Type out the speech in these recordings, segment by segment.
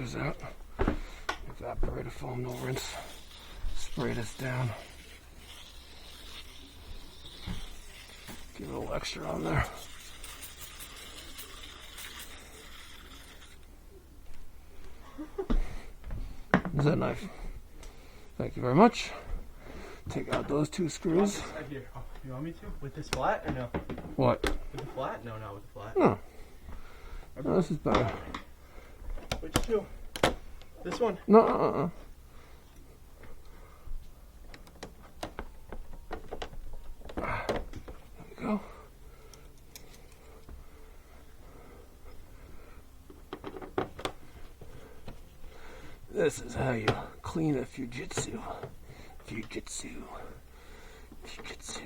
filters out. Evaporator foam, no rinse. Spray this down. Give it a little extra on there. Is that knife? Thank you very much. Take out those two screws. Right here. Oh, you want me to? With this flat or no? What? With the flat? No, not with the flat. No. No, this is better. Which two? This one? No, There we go. This is how you clean a Fujitsu. Fujitsu. Fujitsu.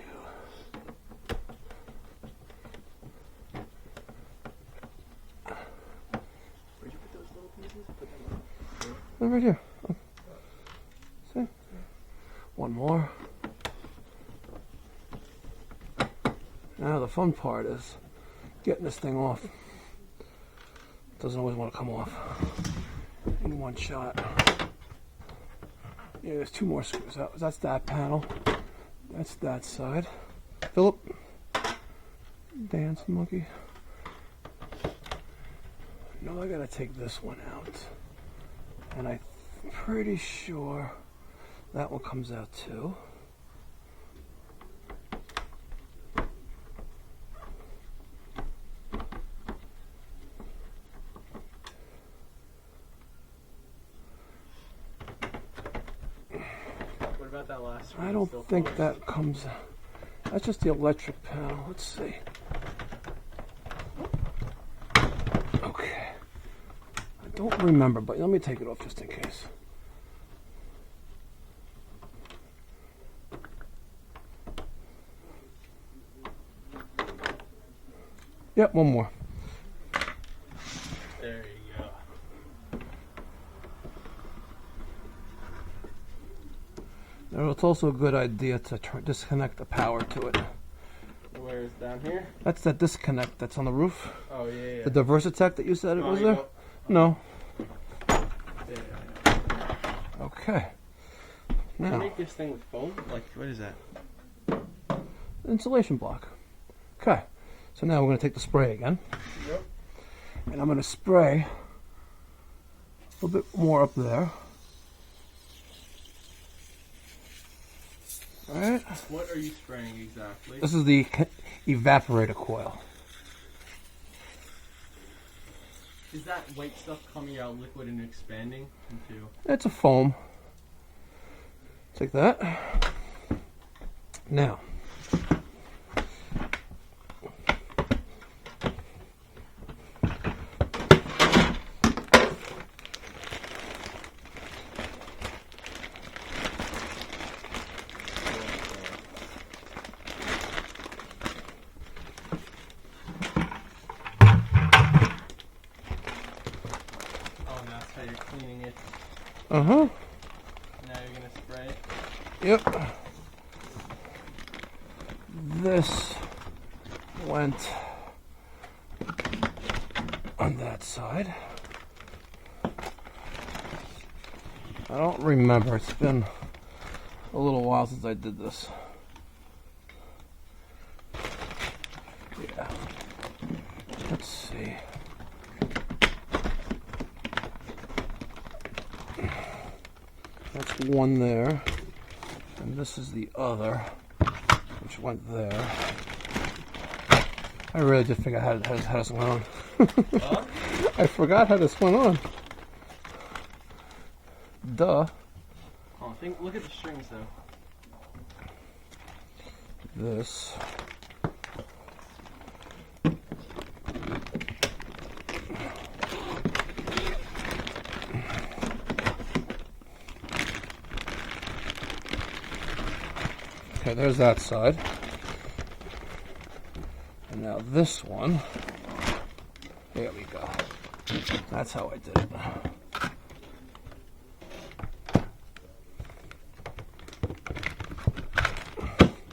Where'd you put those little pieces? Put them on. They're right here. See? One more. Now the fun part is getting this thing off. Doesn't always want to come off in one shot. Yeah, there's two more screws. That's that panel. That's that side. Philip, dance monkey. No, I gotta take this one out, and I'm pretty sure that one comes out too. What about that last one? I don't think that comes. That's just the electric panel. Let's see. Okay. I don't remember, but let me take it off just in case. Yep, one more. There you go. Now, it's also a good idea to disconnect the power to it. Where is down here? That's that disconnect that's on the roof. Oh, yeah, yeah. The Diversitech that you said it Oh, was you there? don't- No. Yeah. Okay. Can you Now, make this thing with foam? Like, what is that? insulation block. Okay. So now we're going to take the spray again. Yep. And I'm going to spray a little bit more up there. Alright. What are you spraying exactly? This is the evaporator coil. Is that white stuff coming out liquid and expanding into... It's a foam. Take that. Now. How you're cleaning it. Uh-huh. Now you're gonna spray it. Yep. This went on that side. I don't remember. It's been a little while since I did this. Yeah. Let's see. That's one there, and this is the other, which went there. I really did figure out how this went on. Huh? I forgot how this went on. Duh. Oh, look at the strings though. This. Okay, there's that side. And now this one. There we go. That's how I did it.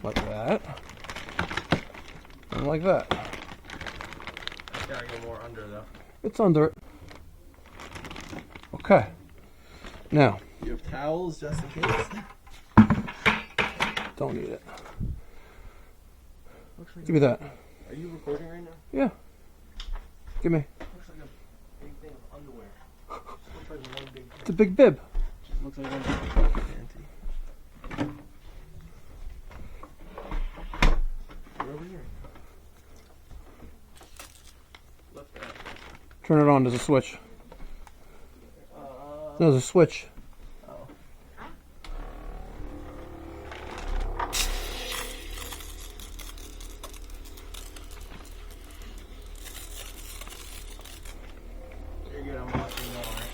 Like that. And like that. Gotta go more under though. It's under it. Okay. Now, You have towels just in case? don't need it. Looks like Give me that. Are you recording right now? Yeah. Give me. Looks like a big thing of underwear. Looks like one big It's a big bib. Looks like one big panty. You're over here. Left that. Turn it on. There's a switch. There's a switch. Oh. You're good. I'm watching now, right?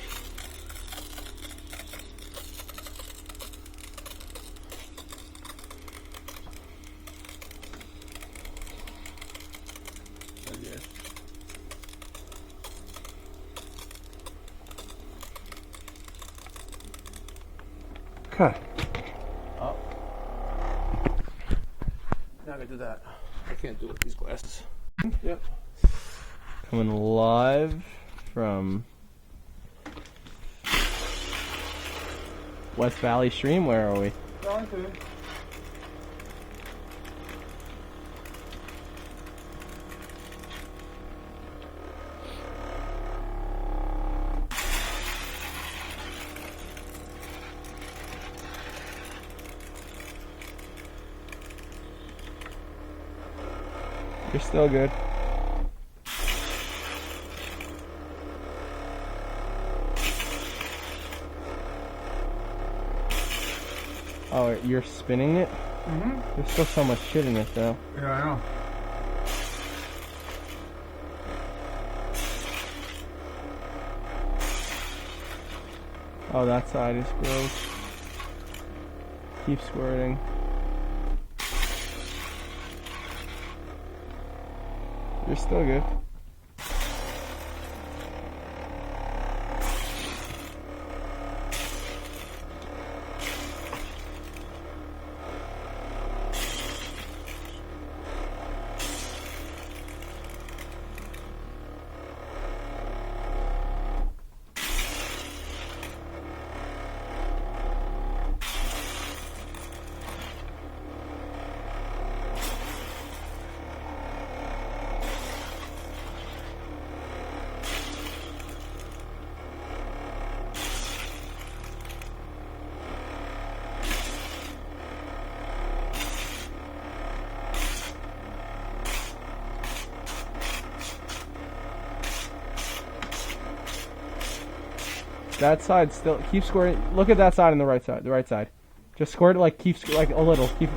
Okay. Okay. Up. Now I gotta do that. I can't do it with these glasses. Yep. Coming live from West Valley Stream. Where are we? You're still good. Oh, you're spinning it? Mm-hmm. There's still so much shit in it, though. Yeah, I know. Oh, that side is gross. Keep squirting. You're still good. That side still keep squirting. Look at that side and the right side. The right side. Just squirt it like like a little. Keep.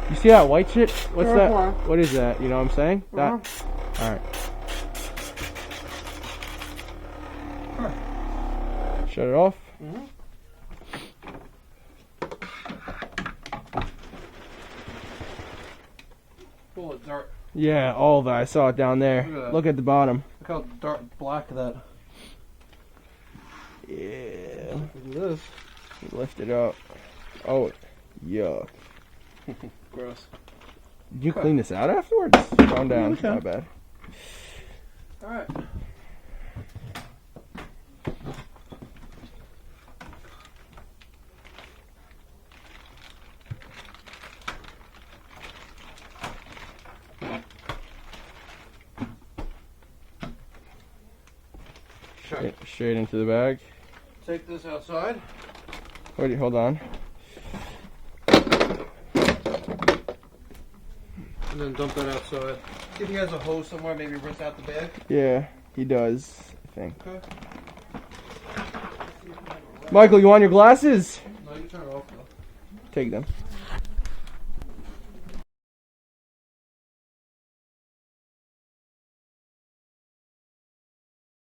You see that white shit? What's that? What is that? You know what I'm saying? That. All right. Shut it off. Full of dirt. Yeah, all of it. I saw it down there. Look at that. Look at the bottom. Look how dark black that. Yeah. Look at this. Lift it up. Oh, yuck. Gross. Did you clean this out afterwards? Calm down. Okay. Not bad. All right. Straight into the bag. Take this outside. Wait, hold on. And then dump that outside. See if he has a hose somewhere, maybe rinse out the bag. Yeah, he does, I think. Okay. Michael, you want your glasses? No, you can turn it off though. Take them.